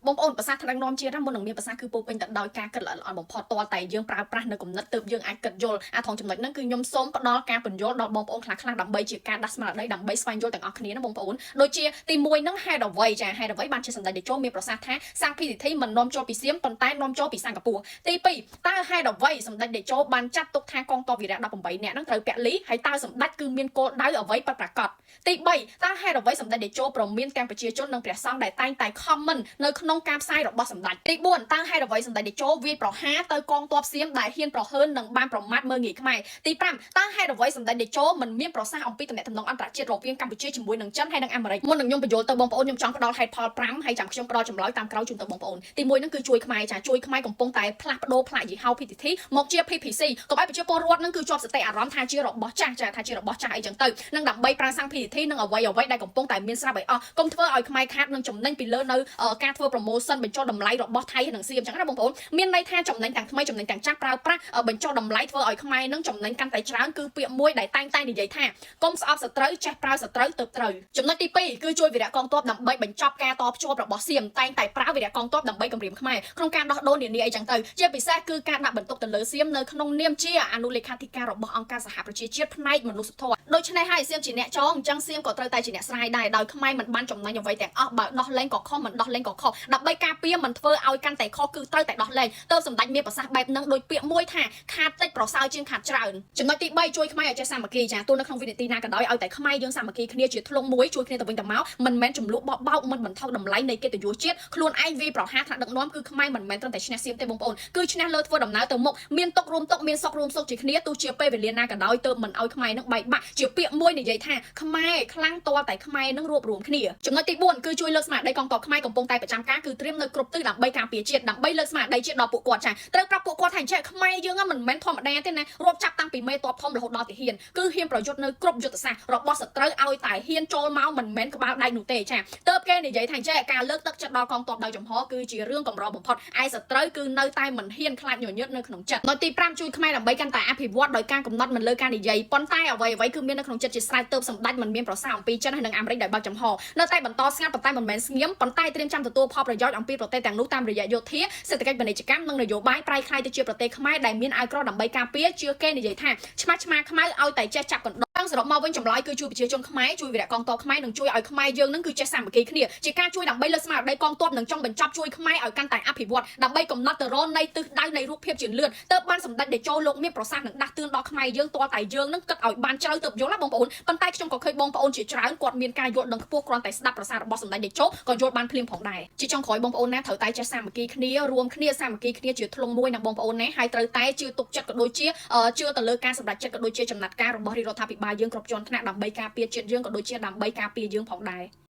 បងប្អូនភាសាថ្នាក់នាំជាតិមុននឹងមានភាសាគឺពោពេញទៅដោយការគិតល្អល្អបំផុតតតែយើងប្រើប្រាស់នៅគំនិតទើបយើងអាចគិតយល់អាថងចំណុចហ្នឹងគឺខ្ញុំសូមផ្ដល់ការបញ្យល់ដល់បងប្អូនខ្លះៗដើម្បីជាការដាស់ស្មារតីដើម្បីស្វែងយល់ទាំងអស់គ្នាណាបងប្អូនដូចជាទី1ហ្នឹងហេតុអ្វីចាហេតុអ្វីបានជាសម្ដេចតេជោមានប្រសាសន៍ថាសាង PTT មិននាំចូលពីសៀមប៉ុន្តែនាំចូលពីសិង្ហបុរីទី2តើហេតុអ្វីសម្ដេចតេជោបានចាត់ទុកថាកងទ័ពវីរៈ18នាក់ហ្នឹងត្រូវពលីហើយតើសម្ដេចគឺមានគោលដៅអ្វីពិតប្រាកដទី3តើហេតុអ្វីសម្ដេចតេជោប្រមានទាំងប្រជាជននិងព្រះសង្ឃដែលតែងតែខមមិននៅក្នុងការផ្សាយរបស់សម្ដេចទី4តើហេតុអ្វីសម្ដេចតេជោវាយប្រហារទៅកងទ័ពសៀមដែលហ៊ានប្រហើននិងបានប្រមាថមើលងាយខ្មែរទី5តើហេតុអ្វីសម្ដេចតេជោមិនមានប្រសាសន៍អំពីទំនាក់ទំនងអន្តរជាតិរវាងកម្ពុជាជាមួយនឹងចិនហើយនិងអាមេរិកមុននឹងខ្ញុំបញ្យល់ទៅបងប្អូនខ្ញុំចង់ផ្ដល់ហេតុផល5ហើយចាំខ្ញុំផ្ដល់ចម្លើយតាមក្រោយជូនទៅបងប្អូនទី1ហ្នឹងគឺជួយខ្មែរចាជួយខ្មែរកំពុងតែផ្លាស់ប្ដូរផ្លាកយីហោ PTT មកជា PPC កុំឲ្យប្រជាពលរដ្ឋហ្នឹងគឺជាប់សតិអារម្មណ៍ថាជារបស់ចាស់ចាថាជារបស់ចាស់អីចឹងទៅនឹងដើម្បីប្រើសាំង PTT នឹងអ្វីដែលកំពុងតែមានស្រាប់ឲ្យអស់កុំធ្វើឲ្យខ្មែរខាតនឹងចំណេញពីលើនៅការធ្វើ promotion បញ្ចុះតម្លៃរបស់ថៃនិងសៀមចឹងណាបងប្អូនមានន័យថាចំណេញទាំងថ្មីចំណេញទាំងចាស់ប្រើប្រាស់បញ្ចុះតម្លៃធ្វើឲ្យខ្មែរនឹងចំណេញកាន់តែច្រើនគឺពាក្យមួយដែលតែងតែនិយាយថាកុំស្អប់សត្រូវចេះប្រើសត្រូវទៅត្រូវចំណុចទី2គឺជួយវីរៈកងទ័ពដើម្បីបញ្ចប់ការតភ្ជាប់របស់សៀមតែងតែប្រើវីរៈកងទ័ពដើម្បីគម្រាមខ្មែរក្នុងការដោះដូរនានាអីចឹងទៅជាពិសេសគឺការដាក់បន្ទុកទៅលើសៀមនៅក្នុងនាមជាអនុលេខាធិការរបស់អង្គការសហប្រជាជាតិផ្នែកមនុស្សធម៌ដូច្នេះហើយសៀមជាអ្នកចងអញ្ចឹងសៀមក៏ត្រូវតែជាអ្នកស្រាយដែរដោយខ្មែរមិនបានចំណេញអ្វីទាំងអស់បើដោះលែងក៏ខុសមិនដោះលែងក៏ខុសដើម្បីការពារមិនធ្វើឲ្យកាន់តែខុសគឺត្រូវតែដោះលែងទៅសម្ដេចមានប្រសាសន៍បែបហ្នឹងដោយពាក្យមួយថាខាតតិចប្រសើរជាងខាតច្រើនចំណុចទី3ជួយខ្មែរឲ្យចេះសាមគ្គីចាទោះនៅក្នុងវិនាទីណាក៏ដោយឲ្យតែខ្មែរយើងសាមគ្គីគ្នាជាធ្លុងមួយជួយគ្នាទៅវិញទៅមកមិនមែនចំនួនបបោកមិនបន្ថោតម្លៃនៃកិត្តិយសជាតិខ្លួនឯងវាប្រហារថ្នាក់ដឹកនាំគឺខ្មែរមិនមែនត្រឹមតែឈ្នះសៀមទេបងប្អូនគឺឈ្នះលើធ្វើដំណើរទៅមុខមានទុករួមទុកមានសុខរួមសុខជាគ្នាទោះជាពេលវេលាណាក៏ដោយទើបមិនឲ្យខ្មែរនឹងបែកបាក់ជាពាក្យមួយនិយាយថាខ្មែរខ្លាំងតតែខ្មែរនឹងរួបរวมគ្នាចំណុចទី4គឺជួយលើកស្មារតីកងទ័ពខ្មែរកំពុងតែប្រចាំការគឺត្រៀមនៅគ្រប់ទិសដើម្បីការពារជាតិដើម្បីលើកស្មារតីជាតិដល់ពួកគាត់ចាត្រូវប្រាប់ពួកគាត់ថាចេះខ្មែរយើងមិនមែនធម្មតាទេណារាប់ចាប់តាំងពីមេទ័ពធំរហូតដល់ទាហានគឺហ៊ានប្រយុទ្ធនៅគ្រប់យុទ្ធសាស្ត្ររបស់សត្រូវឲ្យតែហ៊ានចូលមកមិនមែនក្បាលដៃនោះទេចាទើបគេនិយាយថាចេះការលើកទឹកចិត្តដល់កងទ័ពដោយចំហគឺជារឿងកម្របំផុតឯសត្រូវគឺនៅតែមិនហ៊ានខ្លាចញញើតនៅក្នុងចិត្តដល់ទី5ជួយខ្មែរដើម្បីកាន់តែអភិវឌ្ឍដោយការកំណត់មិនលើការនិយាយប៉ុន្តែអ្វីគឺមាននៅក្នុងចិត្តជាស្រេចទើបសម្ដេចមិនមានប្រសាសន៍អំពីចិនហើយនិងអាមេរិកដោយបើកចំហនៅតែបន្តស្ងាត់ប៉ុន្តែមិនមែនស្ងៀមប៉ុន្តែត្រៀមចាំទទួលផលប្រយោជន៍អំពីប្រទេសទាំងនោះតាមរយៈយោធាសេដ្ឋកិច្ចពាណិជ្ជកម្មនិងនយោបាយប្រៃខ្លាយទៅជាប្រទេសខ្មែរដែលមានអាវក្រោះដើម្បីការពារជាគេនិយាយថាឆ្មាខ្មៅឲ្យតែចេះចាប់កណ្ដោសរុបមកវិញចម្លើយគឺជួយប្រជាជនខ្មែរជួយវីរៈកងទ័ពខ្មែរនិងជួយឲ្យខ្មែរយើងនឹងគឺចេះសាមគ្គីគ្នាជាការជួយដើម្បីលើកស្មារតីកងទ័ពនិងចង់បញ្ចប់ជួយខ្មែរឲ្យកាន់តែអភិវឌ្ឍដើម្បីកំណត់ទៅរកនៃទិសដៅនៃរូបភាពជាលឿនទើបបានសម្ដេចតេជោលោកមានប្រសាសន៍និងដាស់តឿនដល់ខ្មែរយើងទាល់តែយើងនឹងគិតឲ្យបានជ្រៅទើបយល់ណាបងប្អូនប៉ុន្តែខ្ញុំក៏ឃើញបងប្អូនជាច្រើនគាត់មានការយល់ដឹងខ្ពស់គ្រាន់តែស្ដាប់ប្រសាសន៍របស់សម្ដេចតេជោក៏យល់បានភ្លាមផងដែរជាចុងក្រោយបងប្អូនណាត្រូវតែចេះសាមគ្គីគ្នារួមគ្នាសាមគ្គីគ្នាជាធ្លុងមួយណាបងប្អូនណាហើយត្រូវតែជឿទុកចិត្តក៏ដូចជាជឿទៅលើការសម្រេចចិត្តក៏ដូចជាចំណាត់ការរបស់រាជរដ្ឋាភិបាលយើងគ្រប់ជាន់ថ្នាក់ដើម្បីការពារជាតិយើងក៏ដូចជាដើម្បីការពារយើងផងដែរ